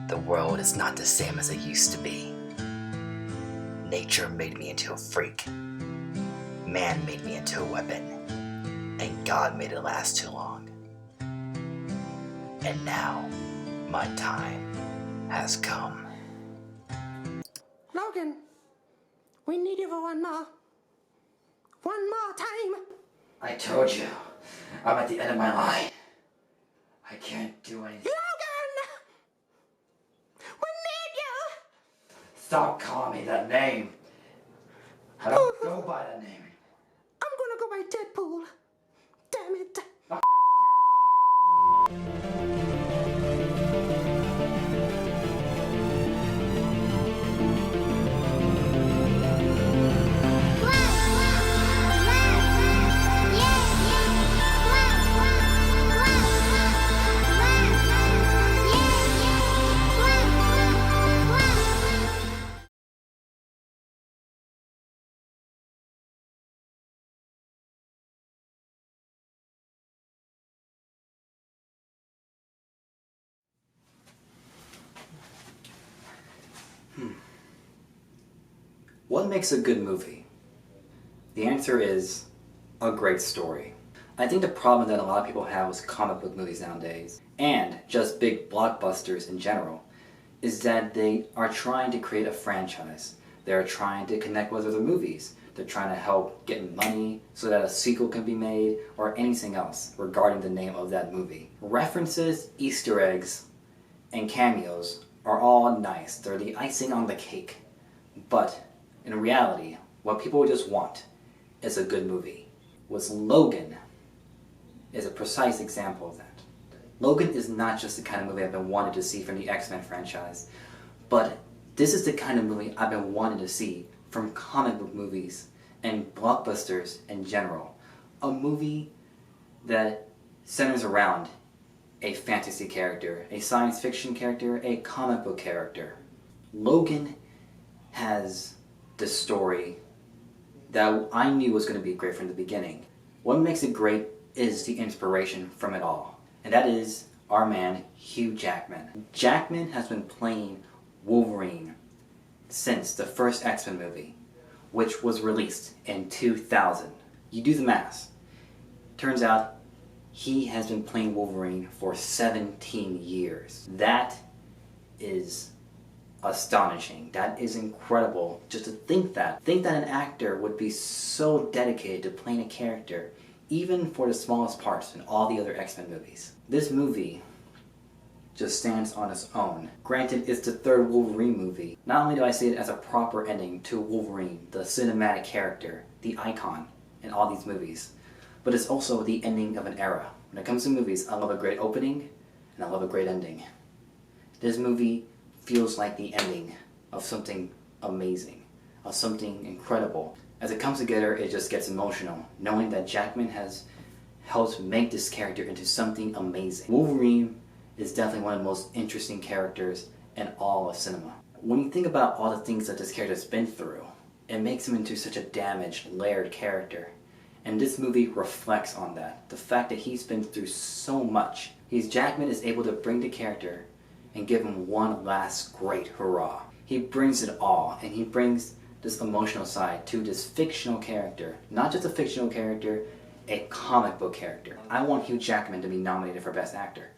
The world is not the same as it used to be. Nature made me into a freak. Man made me into a weapon. And God made it last too long. And now, my time has come. Logan, we need you for one more time. I told you, I'm at the end of my line. I can't do anything. Logan! We need you! Stop calling me that name. I don't go by that name. I'm gonna go by Deadpool. Damn it. What makes a good movie? The answer is a great story. I think the problem that a lot of people have with comic book movies nowadays, and just big blockbusters in general, is that they are trying to create a franchise. They're trying to connect with other movies. They're trying to help get money so that a sequel can be made, or anything else regarding the name of that movie. References, Easter eggs, and cameos are all nice. They're the icing on the cake. But in reality, what people just want is a good movie. With Logan is a precise example of that. Logan is not just the kind of movie I've been wanting to see from the X-Men franchise, but this is the kind of movie I've been wanting to see from comic book movies and blockbusters in general. A movie that centers around a fantasy character, a science fiction character, a comic book character. Logan has the story that I knew was going to be great from the beginning. What makes it great is the inspiration from it all. And that is our man, Hugh Jackman. Jackman has been playing Wolverine since the first X-Men movie, which was released in 2000. You do the math. Turns out he has been playing Wolverine for 17 years. That is astonishing. That is incredible just to think that. Think that an actor would be so dedicated to playing a character, even for the smallest parts in all the other X-Men movies. This movie just stands on its own. Granted, it's the third Wolverine movie. Not only do I see it as a proper ending to Wolverine, the cinematic character, the icon in all these movies, but it's also the ending of an era. When it comes to movies, I love a great opening and I love a great ending. This movie feels like the ending of something amazing, of something incredible. As it comes together, it just gets emotional, knowing that Jackman has helped make this character into something amazing. Wolverine is definitely one of the most interesting characters in all of cinema. When you think about all the things that this character's been through, it makes him into such a damaged, layered character. And this movie reflects on that. The fact that he's been through so much. Jackman is able to bring the character and give him one last great hurrah. He brings it all, and he brings this emotional side to this fictional character. Not just a fictional character, a comic book character. I want Hugh Jackman to be nominated for Best Actor.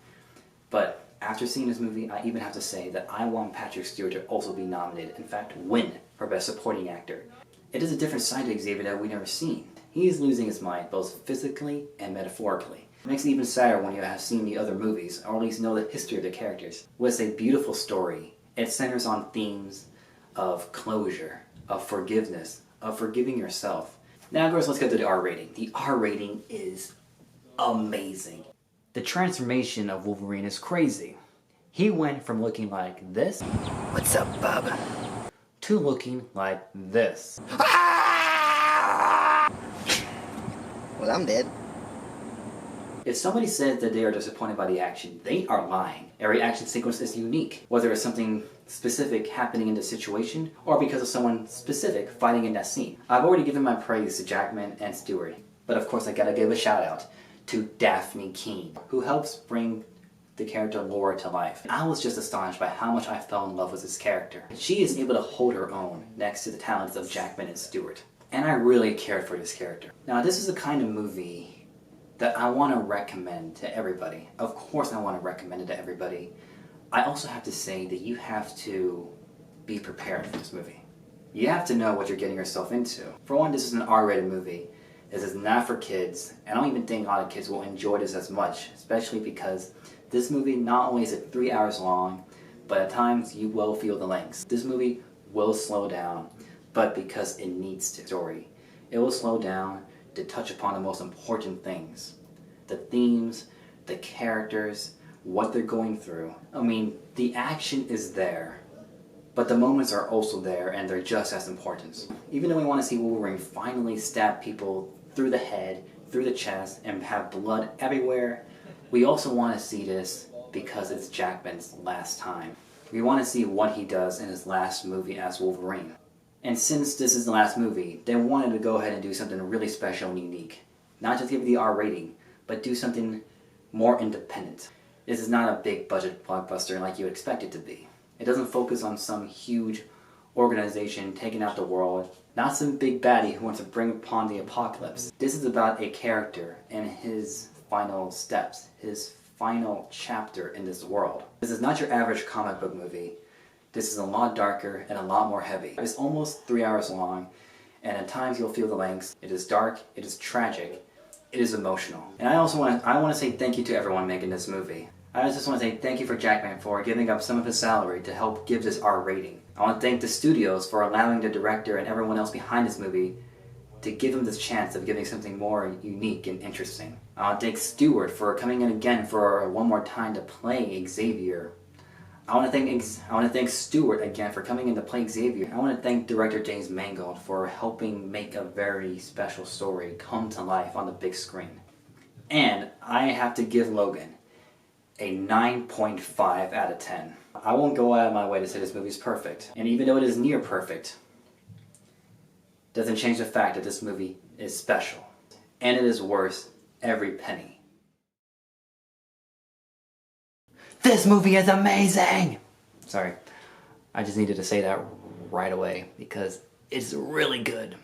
But after seeing this movie, I even have to say that I want Patrick Stewart to also be nominated, in fact win, for Best Supporting Actor. It is a different side to Xavier that we've never seen. He is losing his mind, both physically and metaphorically. It makes it even sadder when you have seen the other movies, or at least know the history of the characters. It's a beautiful story. It centers on themes of closure, of forgiveness, of forgiving yourself. Now girls, let's get to the R rating. The R rating is amazing. The transformation of Wolverine is crazy. He went from looking like this, "What's up, bub?" to looking like this. Well, I'm dead. If somebody says that they are disappointed by the action, they are lying. Every action sequence is unique, whether it's something specific happening in the situation or because of someone specific fighting in that scene. I've already given my praise to Jackman and Stewart, but of course I gotta give a shout out to Daphne Keane, who helps bring the character Laura to life. I was just astonished by how much I fell in love with this character. She is able to hold her own next to the talents of Jackman and Stewart. And I really cared for this character. Now, this is the kind of movie that I want to recommend to everybody. Of course I want to recommend it to everybody. I also have to say that you have to be prepared for this movie. You have to know what you're getting yourself into. For one, this is an R-rated movie. This is not for kids. I don't even think a lot of kids will enjoy this as much, especially because this movie, not only is it 3 hours long, but at times you will feel the lengths. This movie will slow down, but because it needs to. Story. It will slow down to touch upon the most important things. The themes, the characters, what they're going through. I mean, the action is there, but the moments are also there, and they're just as important. Even though we want to see Wolverine finally stab people through the head, through the chest, and have blood everywhere, we also want to see this because it's Jackman's last time. We want to see what he does in his last movie as Wolverine. And since this is the last movie, they wanted to go ahead and do something really special and unique. Not just give it the R rating, but do something more independent. This is not a big budget blockbuster like you would expect it to be. It doesn't focus on some huge organization taking out the world, not some big baddie who wants to bring upon the apocalypse. This is about a character and his final steps, his final chapter in this world. This is not your average comic book movie. This is a lot darker and a lot more heavy. It's almost 3 hours long, and at times you'll feel the lengths. It is dark, it is tragic, it is emotional. And I want to say thank you to everyone making this movie. I just want to say thank you for Jackman for giving up some of his salary to help give this R rating. I want to thank the studios for allowing the director and everyone else behind this movie to give him this chance of giving something more unique and interesting. I want to thank Stewart for coming in again for one more time to play Xavier. I want to thank Stewart again for coming in to play Xavier. I want to thank director James Mangold for helping make a very special story come to life on the big screen. And I have to give Logan a 9.5 out of 10. I won't go out of my way to say this movie is perfect. And even though it is near perfect, doesn't change the fact that this movie is special. And it is worth every penny. This movie is amazing! Sorry, I just needed to say that right away because it's really good.